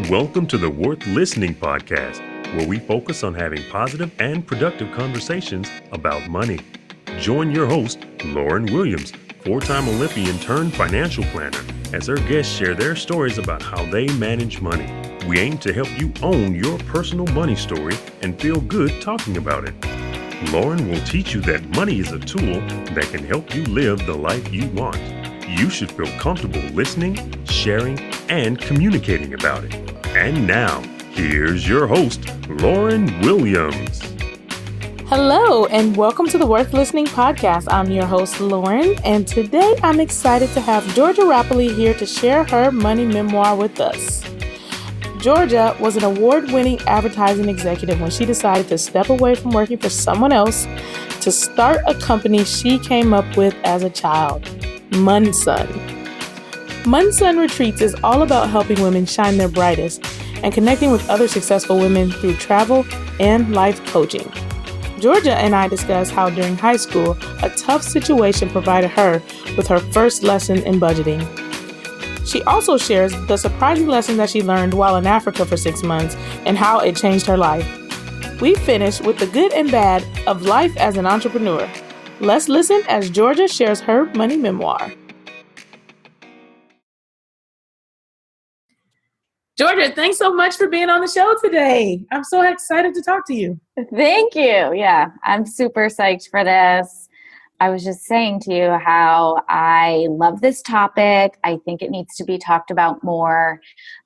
Welcome to the Worth Listening podcast, where we focus on having positive and productive conversations about money. Join your host, Lauren Williams, four-time Olympian turned financial planner, as her guests share their stories about how they manage money. We aim to help you own your personal money story and feel good talking about it. Lauren will teach you that money is a tool that can help you live the life you want. You should feel comfortable listening, sharing, and communicating about it. And now, here's your host, Lauren Williams. Hello, and welcome to the Worth Listening podcast. I'm your host, Lauren, and today I'm excited to have Georgia Rappleye here to share her money memoir with us. Georgia was an award-winning advertising executive when she decided to step away from working for someone else to start a company she came up with as a child, Munsun. Munsun Retreats is all about helping women shine their brightest and connecting with other successful women through travel and life coaching. Georgia and I discuss how during high school, a tough situation provided her with her first lesson in budgeting. She also shares the surprising lessons that she learned while in Africa for 6 months and how it changed her life. We finish with the good and bad of life as an entrepreneur. Let's listen as Georgia shares her money memoir. Georgia, thanks so much for being on the show today. I'm so excited to talk to you. Thank you. Yeah, I'm super psyched for this. I was just saying to you how I love this topic. I think it needs to be talked about more.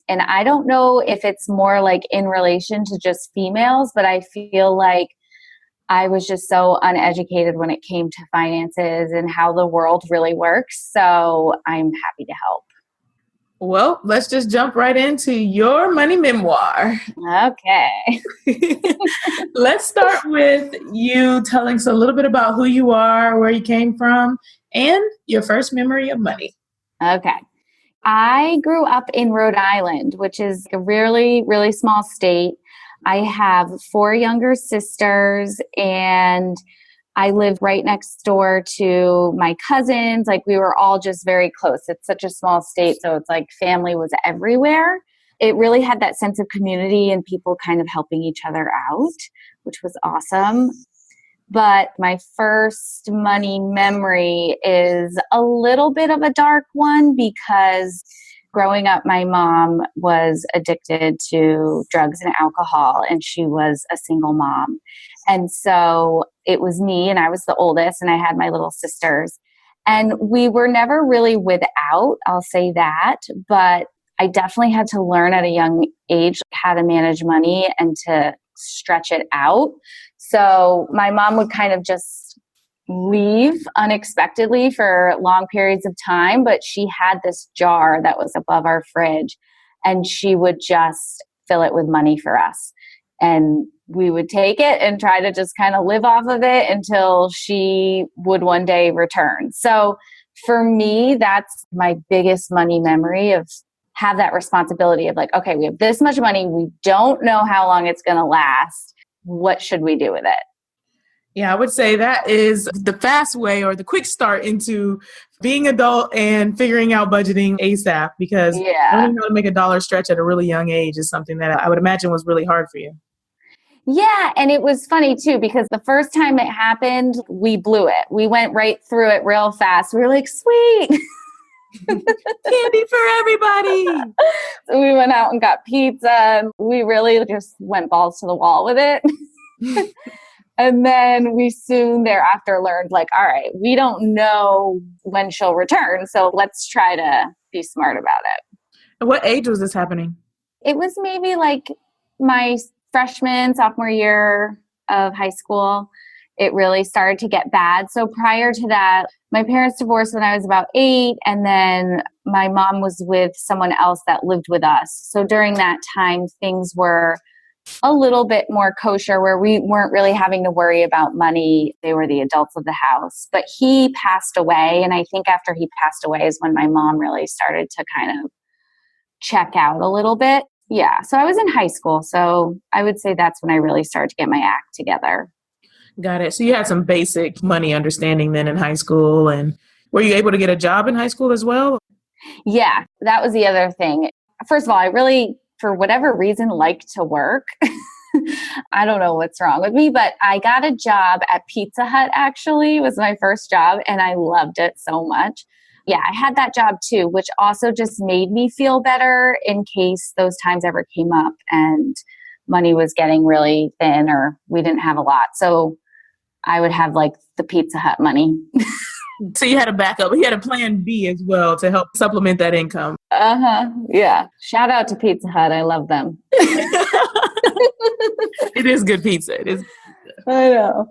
And I don't know if it's more like in relation to just females, but I feel like I was just so uneducated when it came to finances and how the world really works. So I'm happy to help. Well, let's just jump right into your money memoir. Okay. Let's start with you telling us a little bit about who you are, where you came from, and your first memory of money. Okay. I grew up in Rhode Island, which is a really, really small state. I have 4 younger sisters, and I lived right next door to my cousins. Like, we were all just very close. It's such a small state, so it's like family was everywhere. It really had that sense of community and people kind of helping each other out, which was awesome. But my first money memory is a little bit of a dark one because growing up, my mom was addicted to drugs and alcohol, and she was a single mom. And so it was me, and I was the oldest, and I had my little sisters. And we were never really without, I'll say that, but I definitely had to learn at a young age how to manage money and to stretch it out. So my mom would kind of just leave unexpectedly for long periods of time, but she had this jar that was above our fridge, and she would just fill it with money for us. And we would take it and try to just kind of live off of it until she would one day return. So for me, that's my biggest money memory of have that responsibility of like, okay, we have this much money. We don't know how long it's going to last. What should we do with it? Yeah, I would say that is the fast way or the quick start into being adult and figuring out budgeting ASAP, because learning how to make a dollar stretch at a really young age is something that I would imagine was really hard for you. Yeah, and it was funny too, because the first time it happened, we blew it. We went right through it real fast. We were like, sweet. Candy for everybody. So we went out and got pizza, and we really just went balls to the wall with it. And then we soon thereafter learned, like, all right, we don't know when she'll return, so let's try to be smart about it. At what age was this happening? It was maybe like my freshman, sophomore year of high school. It really started to get bad. So prior to that, my parents divorced when I was about 8, and then my mom was with someone else that lived with us. So during that time, things were a little bit more kosher, where we weren't really having to worry about money. They were the adults of the house. But he passed away, and I think after he passed away is when my mom really started to kind of check out a little bit. Yeah, so I was in high school, so I would say that's when I really started to get my act together. Got it. So you had some basic money understanding then in high school, and were you able to get a job in high school as well? Yeah, that was the other thing. First of all, I really for whatever reason, like to work. I don't know what's wrong with me, but I got a job at Pizza Hut, actually. It was my first job, and I loved it so much. Yeah, I had that job too, which also just made me feel better in case those times ever came up and money was getting really thin or we didn't have a lot. So I would have like the Pizza Hut money. So you had a backup. You had a plan B as well to help supplement that income. Yeah. Shout out to Pizza Hut. I love them. It is good pizza. It is. I know.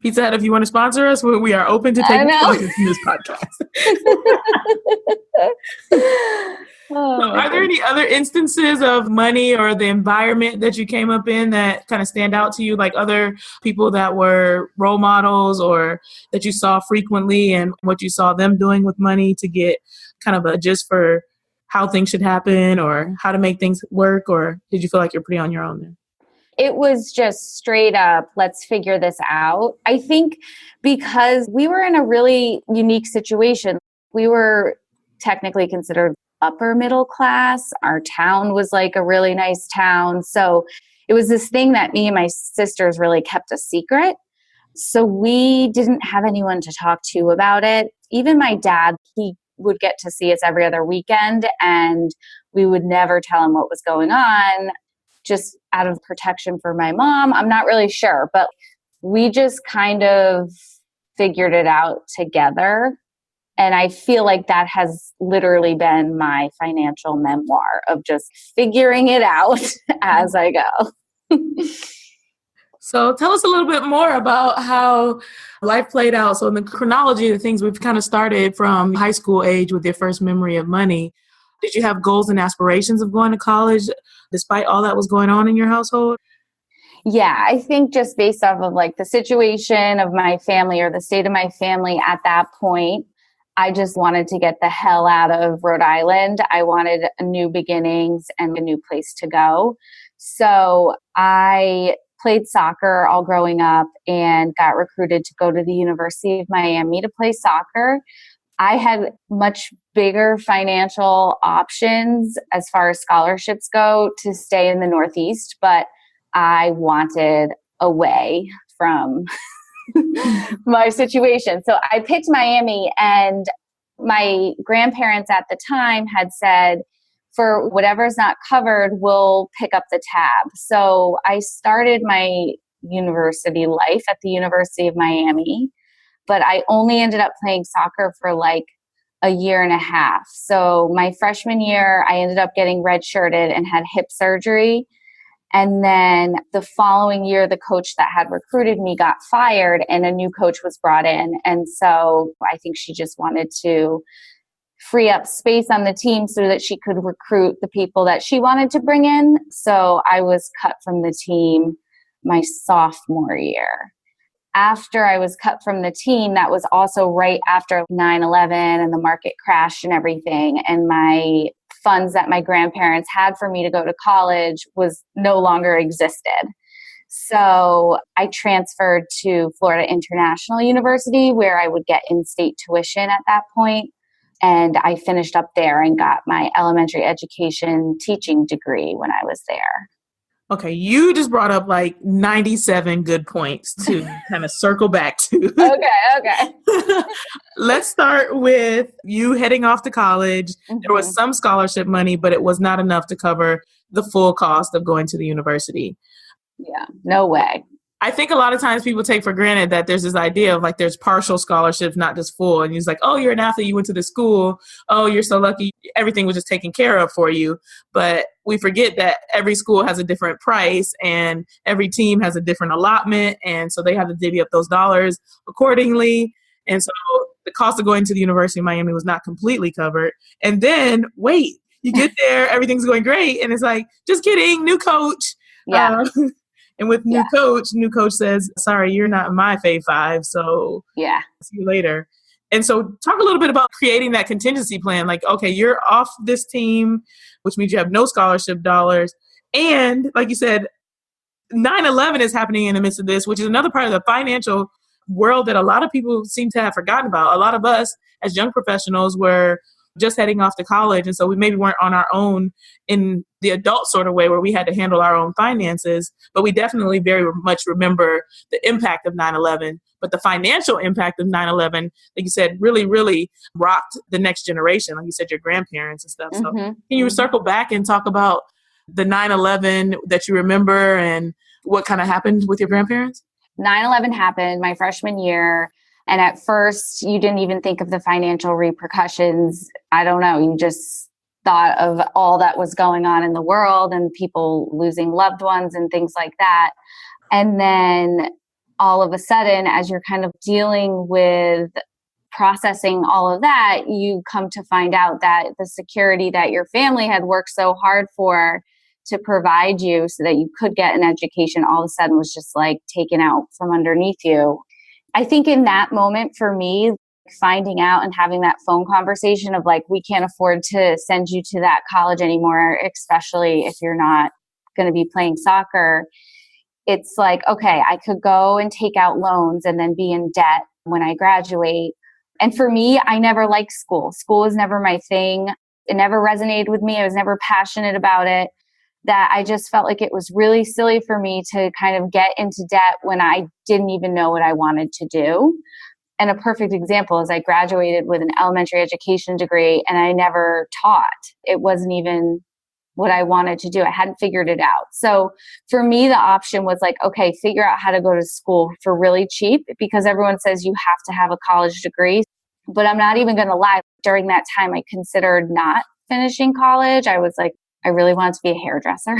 Pizza Hut, if you want to sponsor us, we are open to taking sponsors from this podcast. So are there any other instances of money or the environment that you came up in that kind of stand out to you, like other people that were role models or that you saw frequently and what you saw them doing with money to get kind of a gist for how things should happen or how to make things work? Or did you feel like you're pretty on your own there? It was just straight up, let's figure this out. I think because we were in a really unique situation. We were technically considered upper middle class. Our town was like a really nice town. So it was this thing that me and my sisters really kept a secret. So we didn't have anyone to talk to about it. Even my dad, he would get to see us every other weekend, and we would never tell him what was going on, just out of protection for my mom. I'm not really sure, but we just kind of figured it out together. And I feel like that has literally been my financial memoir of just figuring it out as I go. So tell us a little bit more about how life played out. So in the chronology of the things, we've kind of started from high school age with your first memory of money. Did you have goals and aspirations of going to college despite all that was going on in your household? Yeah, I think just based off of like the situation of my family or the state of my family at that point, I just wanted to get the hell out of Rhode Island. I wanted new beginnings and a new place to go. So I played soccer all growing up and got recruited to go to the University of Miami to play soccer. I had much bigger financial options as far as scholarships go to stay in the Northeast, but I wanted away from my situation. So I picked Miami, and my grandparents at the time had said, for whatever's not covered, we'll pick up the tab. So I started my university life at the University of Miami, but I only ended up playing soccer for like a year and a half. So my freshman year, I ended up getting redshirted and had hip surgery. And then the following year, the coach that had recruited me got fired and a new coach was brought in. And so I think she just wanted to free up space on the team so that she could recruit the people that she wanted to bring in. So I was cut from the team my sophomore year. After I was cut from the team, that was also right after 9/11 and the market crashed and everything. And my funds that my grandparents had for me to go to college was no longer existed. So I transferred to Florida International University, where I would get in-state tuition at that point. And I finished up there and got my elementary education teaching degree when I was there. Okay, you just brought up like 97 good points to kind of circle back to. Okay. Let's start with you heading off to college. Mm-hmm. There was some scholarship money, but it was not enough to cover the full cost of going to the university. Yeah, no way. I think a lot of times people take for granted that there's this idea of like there's partial scholarships, not just full. And he's like, oh, you're an athlete, you went to the school. Oh, you're so lucky. Everything was just taken care of for you. But we forget that every school has a different price and every team has a different allotment. And so they have to divvy up those dollars accordingly. And so the cost of going to the University of Miami was not completely covered. And then, wait, you get there, everything's going great. And it's like, just kidding, new coach. Yeah. And with new coach says, sorry, you're not in my Fave 5, so yeah, see you later. And so talk a little bit about creating that contingency plan. Like, okay, you're off this team, which means you have no scholarship dollars. And like you said, 9/11 is happening in the midst of this, which is another part of the financial world that a lot of people seem to have forgotten about. A lot of us as young professionals were just heading off to college. And so we maybe weren't on our own in the adult sort of way where we had to handle our own finances. But we definitely very much remember the impact of 9/11. But the financial impact of 9/11, like you said, really, really rocked the next generation. Like you said, your grandparents and stuff. So can you circle back and talk about the 9/11 that you remember and what kind of happened with your grandparents? 9/11 happened my freshman year. And at first, you didn't even think of the financial repercussions. I don't know. You just thought of all that was going on in the world and people losing loved ones and things like that. And then all of a sudden, as you're kind of dealing with processing all of that, you come to find out that the security that your family had worked so hard for to provide you so that you could get an education all of a sudden was just like taken out from underneath you. I think in that moment for me, finding out and having that phone conversation of like, we can't afford to send you to that college anymore, especially if you're not going to be playing soccer. It's like, okay, I could go and take out loans and then be in debt when I graduate. And for me, I never liked school. School was never my thing. It never resonated with me. I was never passionate about it. That I just felt like it was really silly for me to kind of get into debt when I didn't even know what I wanted to do. And a perfect example is I graduated with an elementary education degree and I never taught. It wasn't even what I wanted to do. I hadn't figured it out. So for me, the option was like, okay, figure out how to go to school for really cheap because everyone says you have to have a college degree. But I'm not even going to lie. During that time, I considered not finishing college. I was like, I really wanted to be a hairdresser.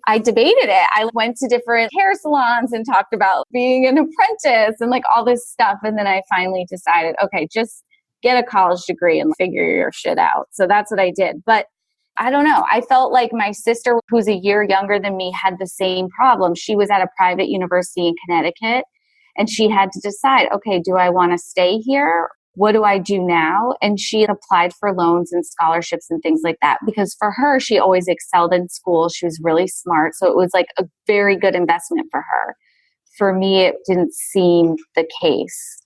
I debated it. I went to different hair salons and talked about being an apprentice and like all this stuff. And then I finally decided, okay, just get a college degree and figure your shit out. So that's what I did. But I don't know. I felt like my sister, who's a year younger than me, had the same problem. She was at a private university in Connecticut and she had to decide, okay, do I want to stay here? What do I do now? And she had applied for loans and scholarships and things like that because for her, she always excelled in school. She was really smart. So it was like a very good investment for her. For me, it didn't seem the case.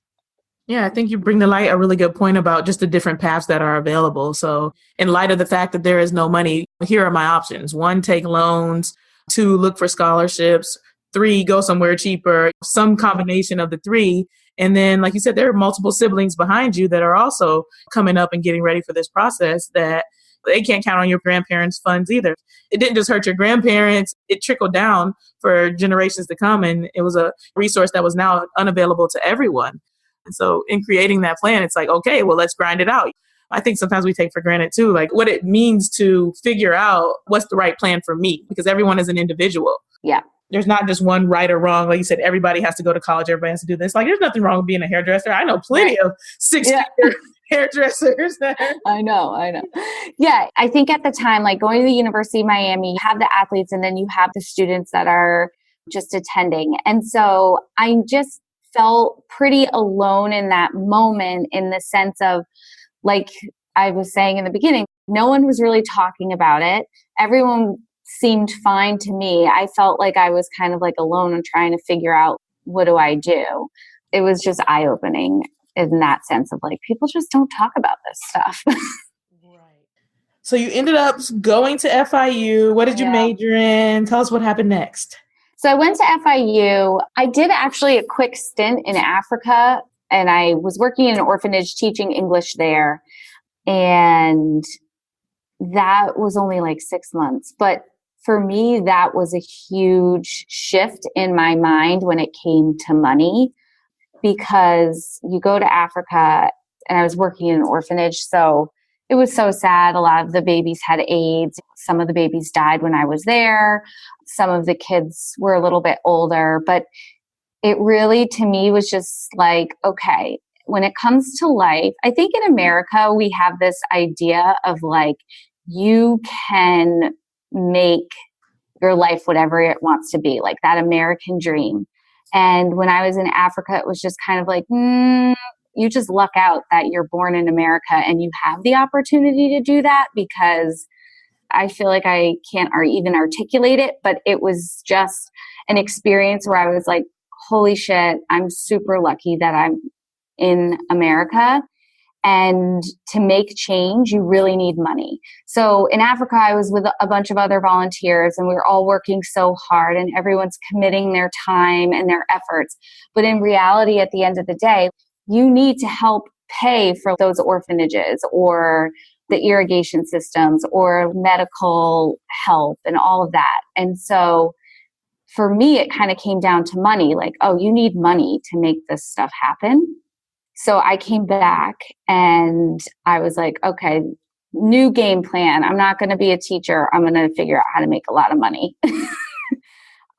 Yeah, I think you bring to light a really good point about just the different paths that are available. So in light of the fact that there is no money, here are my options. 1, take loans. 2, look for scholarships. 3, go somewhere cheaper. Some combination of the 3. And then, like you said, there are multiple siblings behind you that are also coming up and getting ready for this process that they can't count on your grandparents' funds either. It didn't just hurt your grandparents. It trickled down for generations to come. And it was a resource that was now unavailable to everyone. And so in creating that plan, it's like, okay, well, let's grind it out. I think sometimes we take for granted too, like what it means to figure out what's the right plan for me, because everyone is an individual. Yeah. There's not just one right or wrong. Like you said, everybody has to go to college. Everybody has to do this. Like there's nothing wrong with being a hairdresser. I know plenty of 6-figure hairdressers. I know. Yeah. I think at the time, like going to the University of Miami, you have the athletes and then you have the students that are just attending. And so I just felt pretty alone in that moment in the sense of, like I was saying in the beginning, no one was really talking about it. Everyone seemed fine to me. I felt like I was kind of like alone and trying to figure out, what do I do? It was just eye-opening in that sense of like, people just don't talk about this stuff. Right. So you ended up going to FIU. What did you major in? Tell us what happened next. So I went to FIU. I did actually a quick stint in Africa, and I was working in an orphanage teaching English there. And that was only like 6 months. But for me, that was a huge shift in my mind when it came to money, because you go to Africa, and I was working in an orphanage. So it was so sad. A lot of the babies had AIDS. Some of the babies died when I was there. Some of the kids were a little bit older, but it really, to me, was just like, okay, when it comes to life, I think in America, we have this idea of like, you can make your life whatever it wants to be, like that American dream. And when I was in Africa, it was just kind of like, you just luck out that you're born in America and you have the opportunity to do that, because I feel like I can't even articulate it, but it was just an experience where I was like, holy shit, I'm super lucky that I'm in America. And to make change, you really need money. So in Africa, I was with a bunch of other volunteers and we were all working so hard and everyone's committing their time and their efforts. But in reality, at the end of the day, you need to help pay for those orphanages or the irrigation systems or medical help and all of that. And so for me, it kind of came down to money, like, oh, you need money to make this stuff happen. So I came back and I was like, okay, new game plan. I'm not going to be a teacher. I'm going to figure out how to make a lot of money.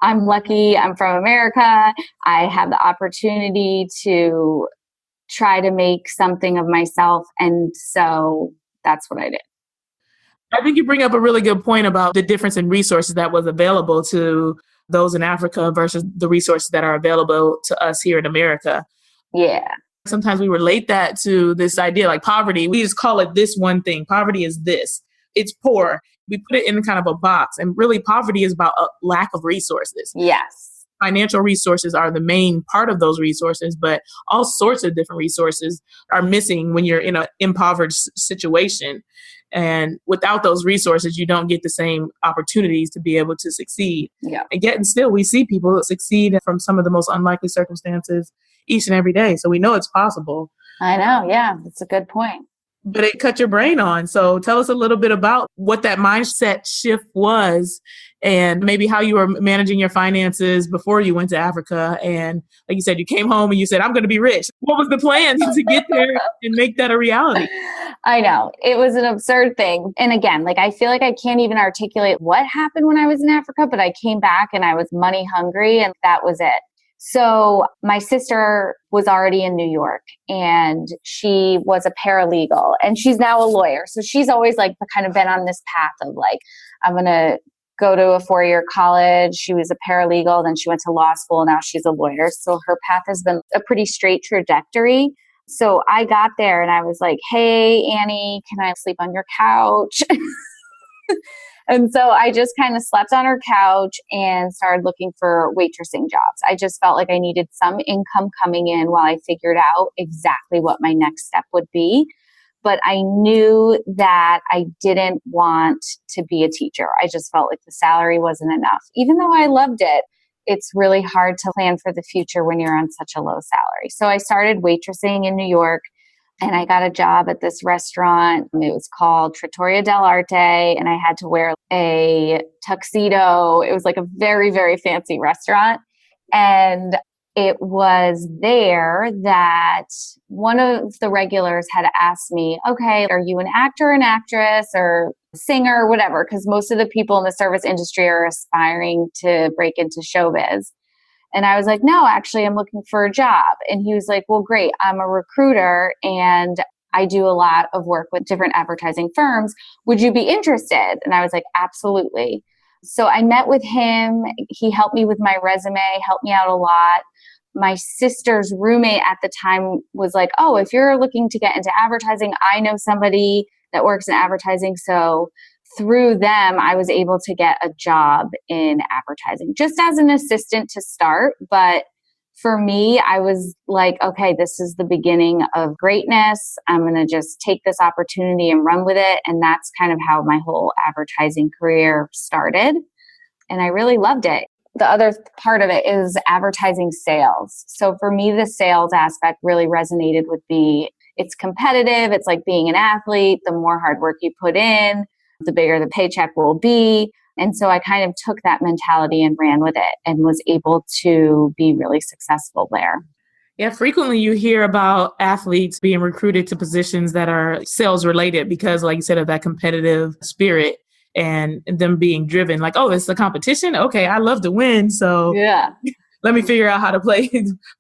I'm lucky. I'm from America. I have the opportunity to try to make something of myself. And so that's what I did. I think you bring up a really good point about the difference in resources that was available to those in Africa versus the resources that are available to us here in America. Yeah. Sometimes we relate that to this idea like poverty. We just call it this one thing. Poverty is this. It's poor. We put it in kind of a box. And really, poverty is about a lack of resources. Yes. Financial resources are the main part of those resources, but all sorts of different resources are missing when you're in an impoverished situation. And without those resources, you don't get the same opportunities to be able to succeed. Yeah. And yet, and still, we see people that succeed from some of the most unlikely circumstances each and every day. So we know it's possible. I know. Yeah, that's a good point. But it cut your brain on. So tell us a little bit about what that mindset shift was and maybe how you were managing your finances before you went to Africa. And like you said, you came home and you said, I'm going to be rich. What was the plan to get there and make that a reality? I know. It was an absurd thing. And again, like I feel like I can't even articulate what happened when I was in Africa, but I came back and I was money hungry and that was it. So my sister was already in New York and she was a paralegal and she's now a lawyer. So she's always like kind of been on this path of like, I'm going to go to a 4-year college. She was a paralegal, then she went to law school. Now she's a lawyer. So her path has been a pretty straight trajectory. So I got there and I was like, hey, Annie, can I sleep on your couch? And so I just kind of slept on her couch and started looking for waitressing jobs. I just felt like I needed some income coming in while I figured out exactly what my next step would be. But I knew that I didn't want to be a teacher. I just felt like the salary wasn't enough. Even though I loved it, it's really hard to plan for the future when you're on such a low salary. So I started waitressing in New York. And I got a job at this restaurant. It was called Trattoria dell'Arte. And I had to wear a tuxedo. It was like a very, very fancy restaurant. And it was there that one of the regulars had asked me, okay, are you an actor, an actress, or singer, whatever? Because most of the people in the service industry are aspiring to break into showbiz. And I was like, no, actually, I'm looking for a job. And he was like, well, great. I'm a recruiter and I do a lot of work with different advertising firms. Would you be interested? And I was like, absolutely. So I met with him. He helped me with my resume, helped me out a lot. My sister's roommate at the time was like, oh, if you're looking to get into advertising, I know somebody that works in advertising. So through them, I was able to get a job in advertising just as an assistant to start. But for me, I was like, okay, this is the beginning of greatness. I'm going to just take this opportunity and run with it. And that's kind of how my whole advertising career started. And I really loved it. The other part of it is advertising sales. So for me, the sales aspect really resonated with me. It's competitive. It's like being an athlete. The more hard work you put in, the bigger the paycheck will be. And so I kind of took that mentality and ran with it and was able to be really successful there. Yeah, frequently you hear about athletes being recruited to positions that are sales related because, like you said, of that competitive spirit and them being driven like, oh, it's a competition. Okay, I love to win. So yeah, let me figure out how to play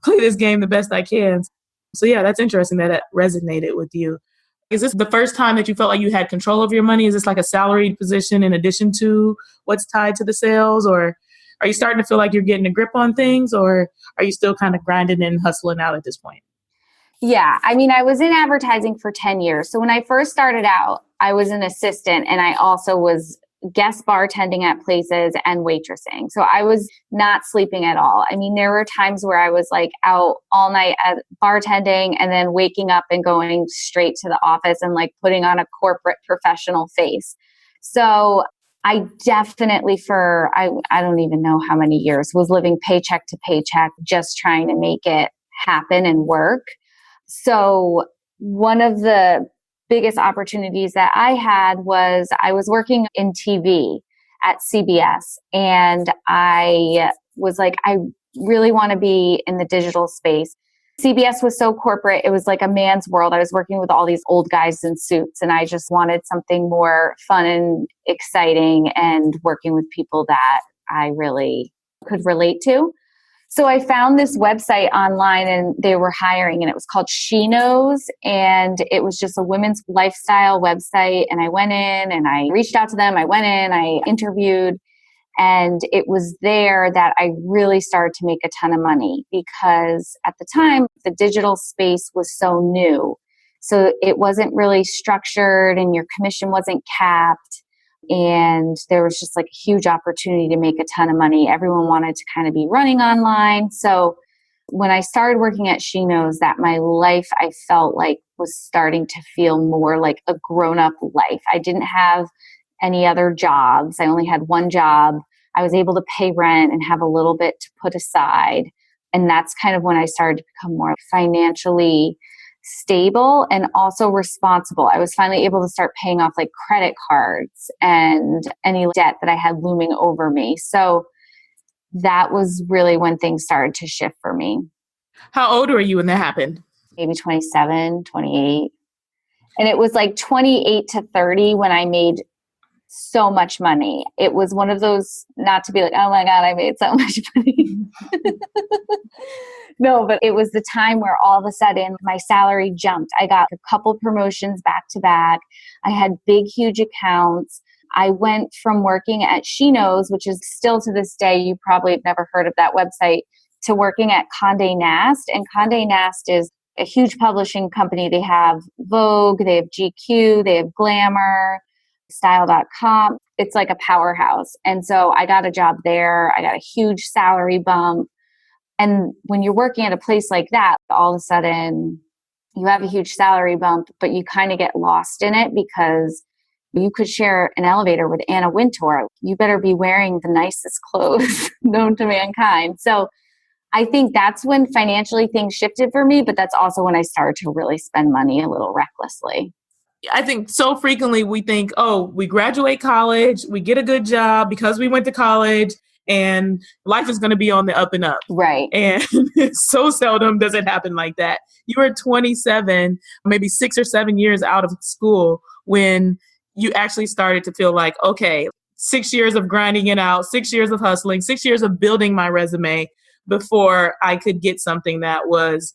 this game the best I can. So yeah, that's interesting that it resonated with you. Is this the first time that you felt like you had control of your money? Is this like a salaried position in addition to what's tied to the sales? Or are you starting to feel like you're getting a grip on things? Or are you still kind of grinding and hustling out at this point? Yeah. I mean, I was in advertising for 10 years. So when I first started out, I was an assistant and I also was guest bartending at places and waitressing. So I was not sleeping at all. I mean, there were times where I was like out all night at bartending and then waking up and going straight to the office and like putting on a corporate professional face. So I definitely I don't even know how many years was living paycheck to paycheck, just trying to make it happen and work. So one of the biggest opportunities that I had was I was working in TV at CBS, and I was like, I really want to be in the digital space. CBS was so corporate. It was like a man's world. I was working with all these old guys in suits, and I just wanted something more fun and exciting and working with people that I really could relate to. So I found this website online, and they were hiring, and it was called She Knows, and it was just a women's lifestyle website. And I went in and I reached out to them. I went in, I interviewed, and it was there that I really started to make a ton of money, because at the time the digital space was so new. So it wasn't really structured and your commission wasn't capped. And there was just like a huge opportunity to make a ton of money. Everyone wanted to kind of be running online. So when I started working at She Knows, that my life, I felt like, was starting to feel more like a grown-up life. I didn't have any other jobs. I only had one job. I was able to pay rent and have a little bit to put aside. And that's kind of when I started to become more financially stable and also responsible. I was finally able to start paying off like credit cards and any debt that I had looming over me. So that was really when things started to shift for me. How old were you when that happened? Maybe 27, 28. And it was like 28 to 30 when I made so much money. It was one of those, not to be like, oh my God, I made so much money. No, but it was the time where all of a sudden my salary jumped. I got a couple promotions back to back. I had big, huge accounts. I went from working at She Knows, which is still to this day, you probably have never heard of that website, to working at Conde Nast. And Conde Nast is a huge publishing company. They have Vogue, they have GQ, they have Glamour, Style.com. It's like a powerhouse. And so I got a job there. I got a huge salary bump. And when you're working at a place like that, all of a sudden you have a huge salary bump, but you kind of get lost in it because you could share an elevator with Anna Wintour. You better be wearing the nicest clothes known to mankind. So I think that's when financially things shifted for me, but that's also when I started to really spend money a little recklessly. I think so frequently we think, oh, we graduate college, we get a good job because we went to college, and life is going to be on the up and up. Right. And so seldom does it happen like that. You were 27, maybe 6 or 7 years out of school when you actually started to feel like, okay, 6 years of grinding it out, 6 years of hustling, 6 years of building my resume before I could get something that was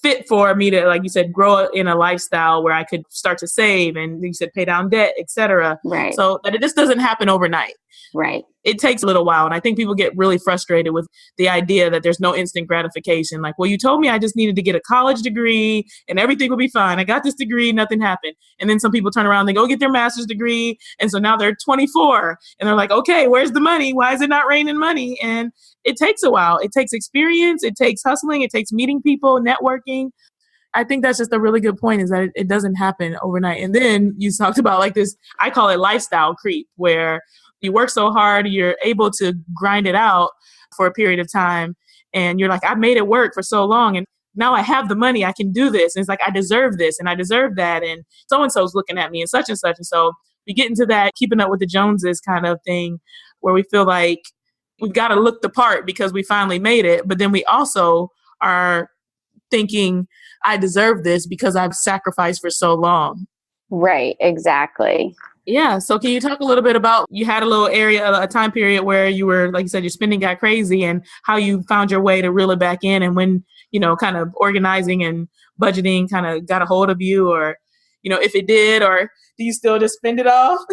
fit for me to, like you said, grow in a lifestyle where I could start to save and, you said, pay down debt, etc. Right. So that it just doesn't happen overnight. Right. It takes a little while. And I think people get really frustrated with the idea that there's no instant gratification. Like, well, you told me I just needed to get a college degree and everything will be fine. I got this degree, nothing happened. And then some people turn around, they go get their master's degree. And so now they're 24 and they're like, okay, where's the money? Why is it not raining money? And it takes a while. It takes experience. It takes hustling. It takes meeting people, networking. I think that's just a really good point, is that it doesn't happen overnight. And then you talked about like this, I call it lifestyle creep, where you work so hard, you're able to grind it out for a period of time. And you're like, I made it work for so long. And now I have the money, I can do this. And it's like, I deserve this and I deserve that. And so-and-so's looking at me and such and such. And so we get into that keeping up with the Joneses kind of thing, where we feel like we've got to look the part because we finally made it. But then we also are thinking, I deserve this because I've sacrificed for so long. Right, exactly. Yeah. So can you talk a little bit about, you had a little area, a time period where you were, like you said, your spending got crazy, and how you found your way to reel it back in, and when, kind of organizing and budgeting kind of got a hold of you, or, if it did, or do you still just spend it all?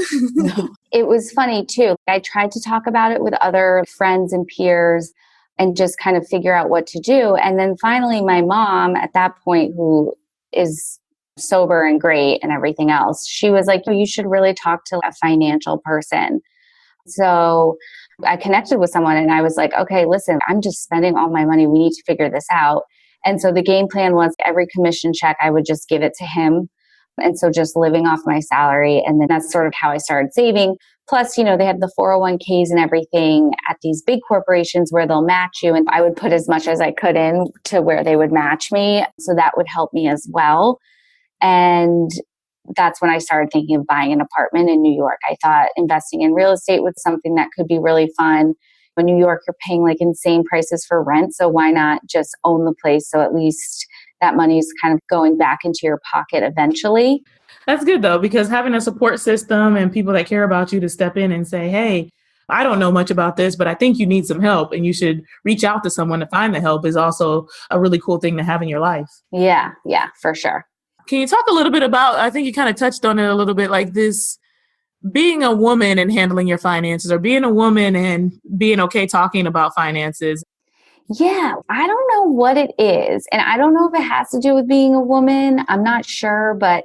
It was funny too. I tried to talk about it with other friends and peers and just kind of figure out what to do. And then finally, my mom at that point, who is sober and great and everything else. She was like, you should really talk to a financial person. So I connected with someone and I was like, okay, listen, I'm just spending all my money. We need to figure this out. And so the game plan was every commission check, I would just give it to him. And so just living off my salary. And then that's sort of how I started saving. Plus, they have the 401ks and everything at these big corporations where they'll match you. And I would put as much as I could in to where they would match me. So that would help me as well. And that's when I started thinking of buying an apartment in New York. I thought investing in real estate was something that could be really fun. In New York, you're paying like insane prices for rent. So why not just own the place? So at least that money is kind of going back into your pocket eventually. That's good though, because having a support system and people that care about you to step in and say, hey, I don't know much about this, but I think you need some help and you should reach out to someone to find the help is also a really cool thing to have in your life. Yeah, for sure. Can you talk a little bit about, I think you kind of touched on it a little bit, like this being a woman and handling your finances, or being a woman and being okay talking about finances? Yeah, I don't know what it is. And I don't know if it has to do with being a woman. I'm not sure, but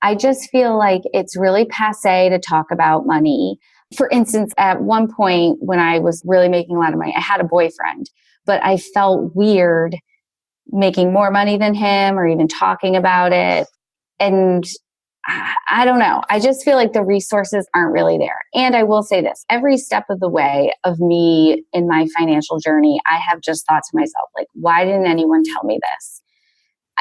I just feel like it's really passé to talk about money. For instance, at one point when I was really making a lot of money, I had a boyfriend, but I felt weird making more money than him or even talking about it. And I don't know. I just feel like the resources aren't really there. And I will say this, every step of the way of me in my financial journey, I have just thought to myself, like, why didn't anyone tell me this?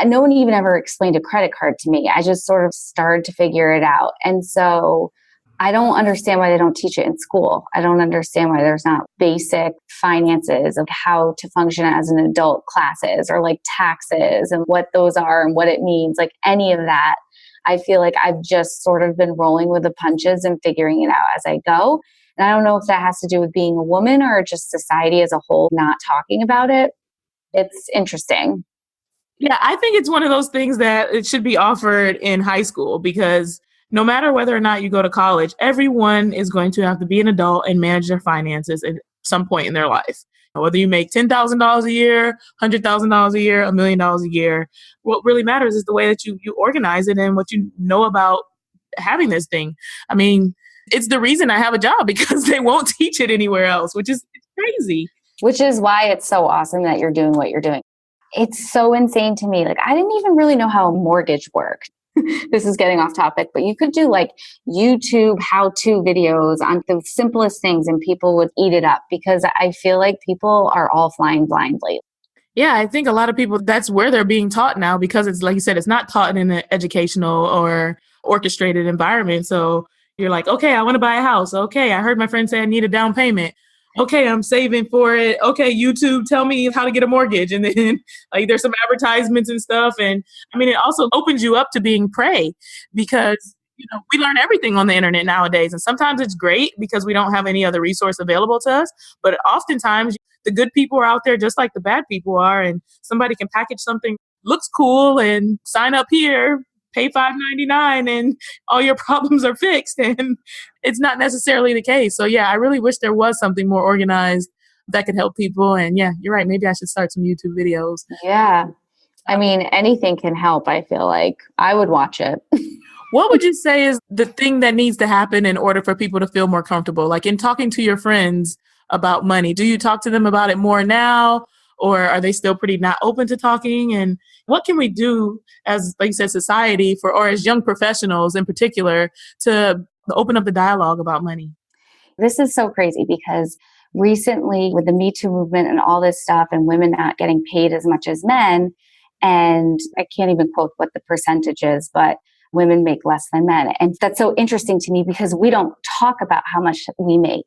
No one even ever explained a credit card to me. I just sort of started to figure it out. And so I don't understand why they don't teach it in school. I don't understand why there's not basic finances of how to function as an adult classes, or like taxes and what those are and what it means, like any of that. I feel like I've just sort of been rolling with the punches and figuring it out as I go. And I don't know if that has to do with being a woman or just society as a whole not talking about it. It's interesting. Yeah, I think it's one of those things that it should be offered in high school, because no matter whether or not you go to college, everyone is going to have to be an adult and manage their finances at some point in their life. Whether you make $10,000 a year, $100,000 a year, $1 million a year, what really matters is the way that you organize it and what you know about having this thing. I mean, it's the reason I have a job, because they won't teach it anywhere else, which is crazy. Which is why it's so awesome that you're doing what you're doing. It's so insane to me. Like, I didn't even really know how a mortgage worked. This is getting off topic, but you could do like YouTube how-to videos on the simplest things and people would eat it up, because I feel like people are all flying blindly. Yeah, I think a lot of people, that's where they're being taught now, because it's like you said, it's not taught in an educational or orchestrated environment. So you're like, okay, I want to buy a house. Okay, I heard my friend say I need a down payment. Okay, I'm saving for it. Okay, YouTube, tell me how to get a mortgage. And then like there's some advertisements and stuff. And I mean, it also opens you up to being prey, because we learn everything on the internet nowadays. And sometimes it's great because we don't have any other resource available to us. But oftentimes the good people are out there just like the bad people are. And somebody can package something, looks cool, and sign up here, pay $5.99 and all your problems are fixed. And it's not necessarily the case. So yeah, I really wish there was something more organized that could help people. And yeah, you're right. Maybe I should start some YouTube videos. Yeah. I mean, anything can help. I feel like I would watch it. What would you say is the thing that needs to happen in order for people to feel more comfortable? Like in talking to your friends about money, do you talk to them about it more now? Or are they still pretty not open to talking? And what can we do as, like you said, society or as young professionals in particular to open up the dialogue about money? This is so crazy because recently with the Me Too movement and all this stuff and women not getting paid as much as men, and I can't even quote what the percentage is, but women make less than men. And that's so interesting to me because we don't talk about how much we make.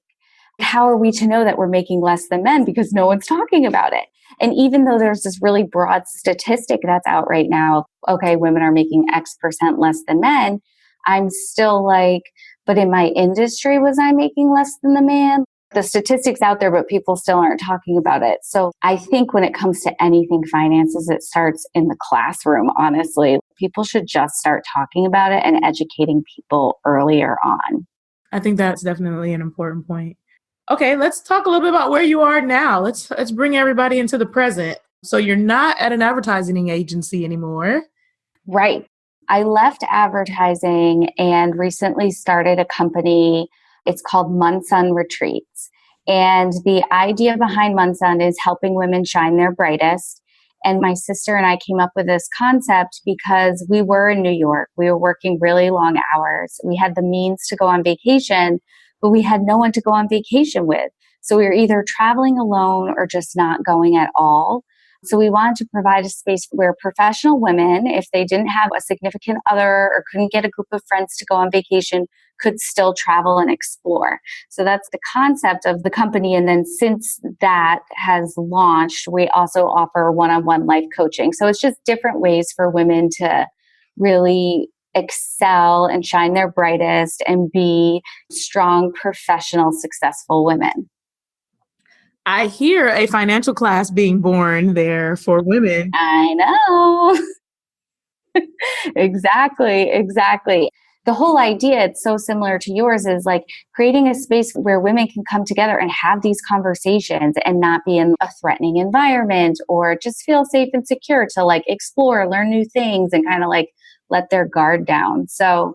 How are we to know that we're making less than men? Because no one's talking about it. And even though there's this really broad statistic that's out right now, okay, women are making X percent less than men, I'm still like, but in my industry, was I making less than the man? The statistics out there, but people still aren't talking about it. So I think when it comes to anything finances, it starts in the classroom, honestly. People should just start talking about it and educating people earlier on. I think that's definitely an important point. Okay, let's talk a little bit about where you are now. Let's bring everybody into the present. So you're not at an advertising agency anymore. Right. I left advertising and recently started a company. It's called Munsun Retreats. And the idea behind Munson is helping women shine their brightest. And my sister and I came up with this concept because we were in New York. We were working really long hours. We had the means to go on vacation, but we had no one to go on vacation with. So we were either traveling alone or just not going at all. So we wanted to provide a space where professional women, if they didn't have a significant other or couldn't get a group of friends to go on vacation, could still travel and explore. So that's the concept of the company. And then since that has launched, we also offer one-on-one life coaching. So it's just different ways for women to really excel and shine their brightest and be strong, professional, successful women. I hear a financial class being born there for women. I know. Exactly. The whole idea, it's so similar to yours, is like creating a space where women can come together and have these conversations and not be in a threatening environment or just feel safe and secure to like explore, learn new things and kind of like let their guard down. So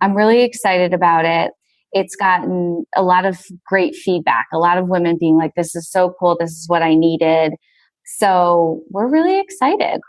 I'm really excited about it. It's gotten a lot of great feedback, a lot of women being like, this is so cool. This is what I needed. So we're really excited.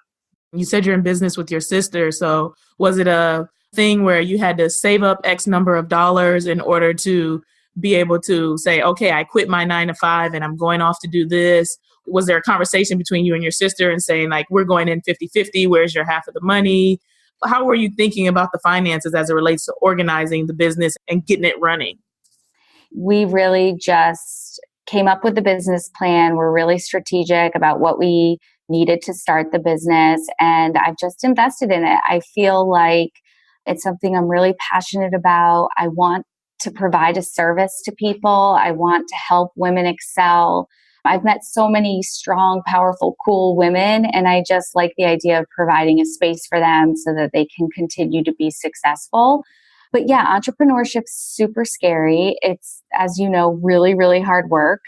You said you're in business with your sister. So was it a thing where you had to save up X number of dollars in order to be able to say, okay, I quit my 9-to-5 and I'm going off to do this? Was there a conversation between you and your sister and saying like, we're going in 50-50, where's your half of the money? How were you thinking about the finances as it relates to organizing the business and getting it running? We really just came up with the business plan. We're really strategic about what we needed to start the business, and I've just invested in it. I feel like it's something I'm really passionate about. I want to provide a service to people. I want to help women excel. I've met so many strong, powerful, cool women, and I just like the idea of providing a space for them so that they can continue to be successful. But yeah, entrepreneurship's super scary. It's, as you know, really, really hard work,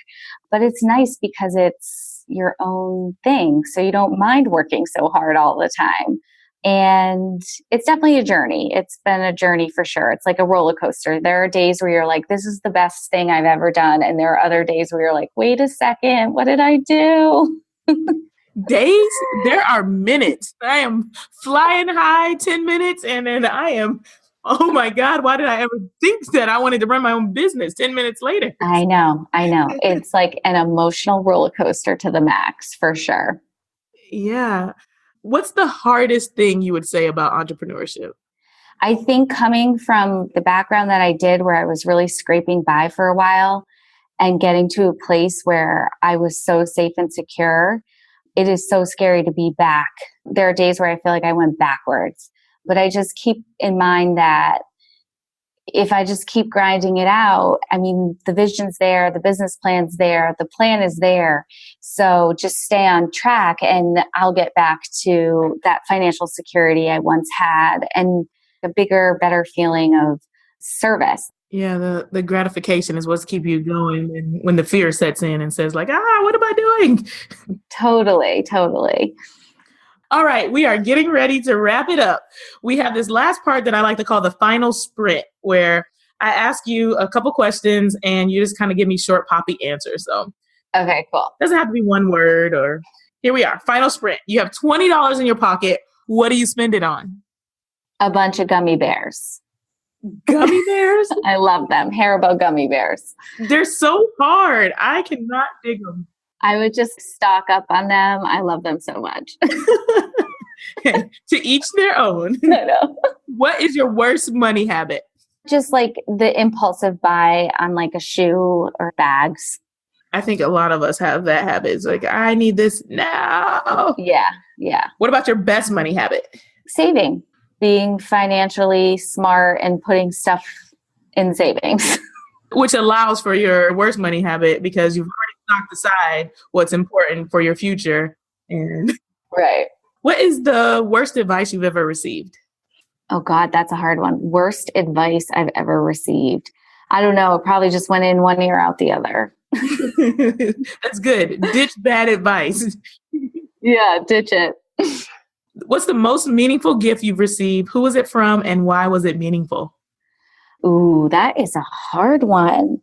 but it's nice because it's your own thing. So you don't mind working so hard all the time. And it's definitely a journey. It's been a journey for sure. It's like a roller coaster. There are days where you're like, this is the best thing I've ever done. And there are other days where you're like, wait a second, what did I do? Days? There are minutes. I am flying high 10 minutes and then I am, oh my God, why did I ever think that I wanted to run my own business 10 minutes later? I know. It's like an emotional roller coaster to the max for sure. Yeah. What's the hardest thing you would say about entrepreneurship? I think coming from the background that I did where I was really scraping by for a while and getting to a place where I was so safe and secure, it is so scary to be back. There are days where I feel like I went backwards, but I just keep in mind that if I just keep grinding it out, I mean, the vision's there, the business plan's there, the plan is there. So just stay on track and I'll get back to that financial security I once had and a bigger, better feeling of service. Yeah, the gratification is what's keeping you going. And when the fear sets in and says like, what am I doing? Totally. All right, we are getting ready to wrap it up. We have this last part that I like to call the final sprint, where I ask you a couple questions and you just kind of give me short, poppy answers. So, okay, cool. Doesn't have to be one word or here we are. Final sprint. You have $20 in your pocket. What do you spend it on? A bunch of gummy bears. Gummy bears? I love them. Haribo gummy bears. They're so hard. I cannot dig them. I would just stock up on them. I love them so much. To each their own. I know. What is your worst money habit? Just like the impulsive buy on like a shoe or bags. I think a lot of us have that habit. It's like, I need this now. Yeah. What about your best money habit? Saving. Being financially smart and putting stuff in savings. Which allows for your worst money habit because you've already knocked aside what's important for your future. And right. What is the worst advice you've ever received? Oh God, that's a hard one. Worst advice I've ever received. I don't know. It probably just went in one ear, out the other. That's good. Ditch bad advice. Yeah, ditch it. What's the most meaningful gift you've received? Who was it from and why was it meaningful? Ooh, that is a hard one.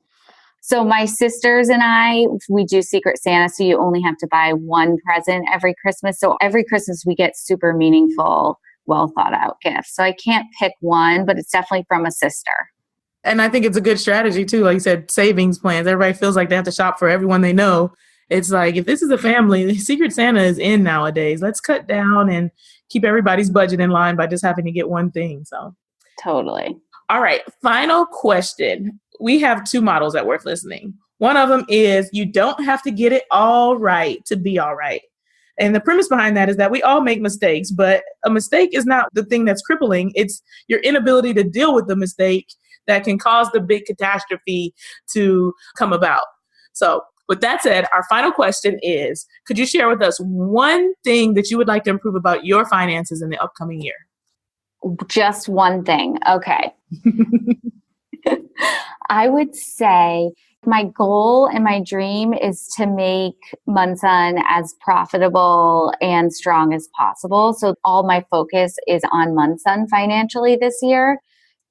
So my sisters and I, we do Secret Santa, so you only have to buy one present every Christmas. So every Christmas we get super meaningful, well thought out gifts. So I can't pick one, but it's definitely from a sister. And I think it's a good strategy too. Like you said, savings plans. Everybody feels like they have to shop for everyone they know. It's like, if this is a family, Secret Santa is in nowadays. Let's cut down and keep everybody's budget in line by just having to get one thing. So totally. All right. Final question. We have two models at Worth Listening. One of them is you don't have to get it all right to be all right. And the premise behind that is that we all make mistakes, but a mistake is not the thing that's crippling. It's your inability to deal with the mistake that can cause the big catastrophe to come about. So with that said, our final question is, could you share with us one thing that you would like to improve about your finances in the upcoming year? Just one thing. Okay. I would say my goal and my dream is to make Munson as profitable and strong as possible. So all my focus is on Munson financially this year.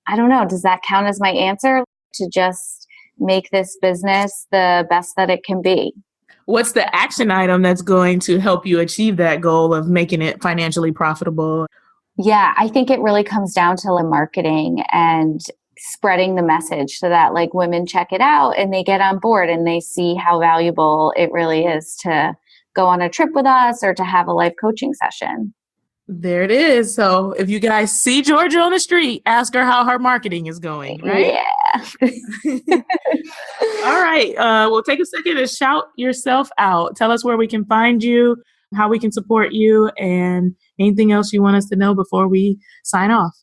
I don't know. Does that count as my answer? To just make this business the best that it can be. What's the action item that's going to help you achieve that goal of making it financially profitable? Yeah, I think it really comes down to the marketing and spreading the message so that like women check it out and they get on board and they see how valuable it really is to go on a trip with us or to have a life coaching session. There it is. So if you guys see Georgia on the street, ask her how her marketing is going, right? Yeah. All right. Well, take a second to shout yourself out. Tell us where we can find you, how we can support you, and anything else you want us to know before we sign off.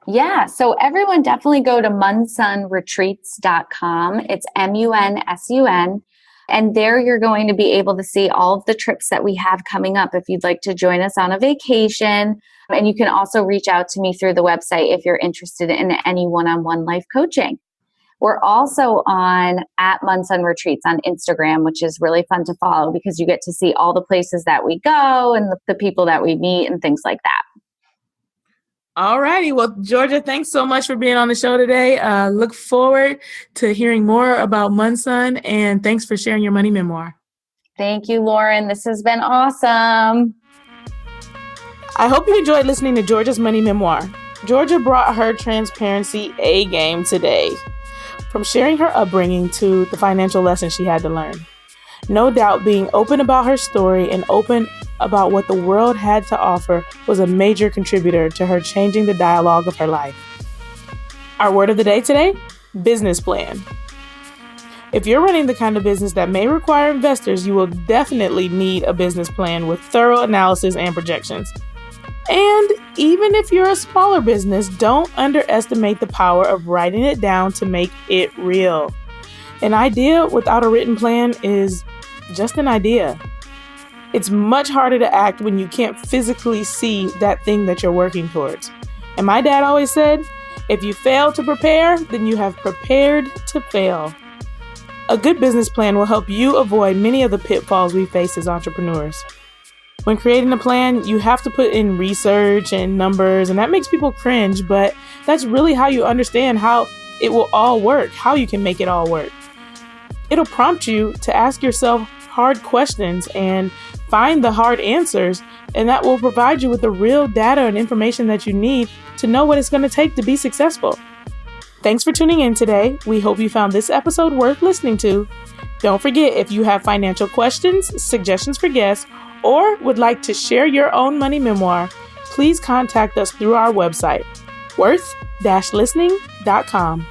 Yeah. So everyone definitely go to munsunretreats.com. It's MUNSUN. And there you're going to be able to see all of the trips that we have coming up if you'd like to join us on a vacation. And you can also reach out to me through the website if you're interested in any one-on-one life coaching. We're also on @Munsun Retreats on Instagram, which is really fun to follow because you get to see all the places that we go and the people that we meet and things like that. All righty. Well, Georgia, thanks so much for being on the show today. Look forward to hearing more about Munson, and thanks for sharing your money memoir. Thank you, Lauren. This has been awesome. I hope you enjoyed listening to Georgia's money memoir. Georgia brought her transparency A game today, from sharing her upbringing to the financial lessons she had to learn. No doubt being open about her story and open about what the world had to offer was a major contributor to her changing the dialogue of her life. Our word of the day today, business plan. If you're running the kind of business that may require investors, you will definitely need a business plan with thorough analysis and projections. And even if you're a smaller business, don't underestimate the power of writing it down to make it real. An idea without a written plan is just an idea. It's much harder to act when you can't physically see that thing that you're working towards. And my dad always said, if you fail to prepare, then you have prepared to fail. A good business plan will help you avoid many of the pitfalls we face as entrepreneurs. When creating a plan, you have to put in research and numbers, and that makes people cringe, but that's really how you understand how it will all work, how you can make it all work. It'll prompt you to ask yourself hard questions and find the hard answers, and that will provide you with the real data and information that you need to know what it's going to take to be successful. Thanks for tuning in today. We hope you found this episode worth listening to. Don't forget, if you have financial questions, suggestions for guests, or would like to share your own money memoir, please contact us through our website, worth-listening.com.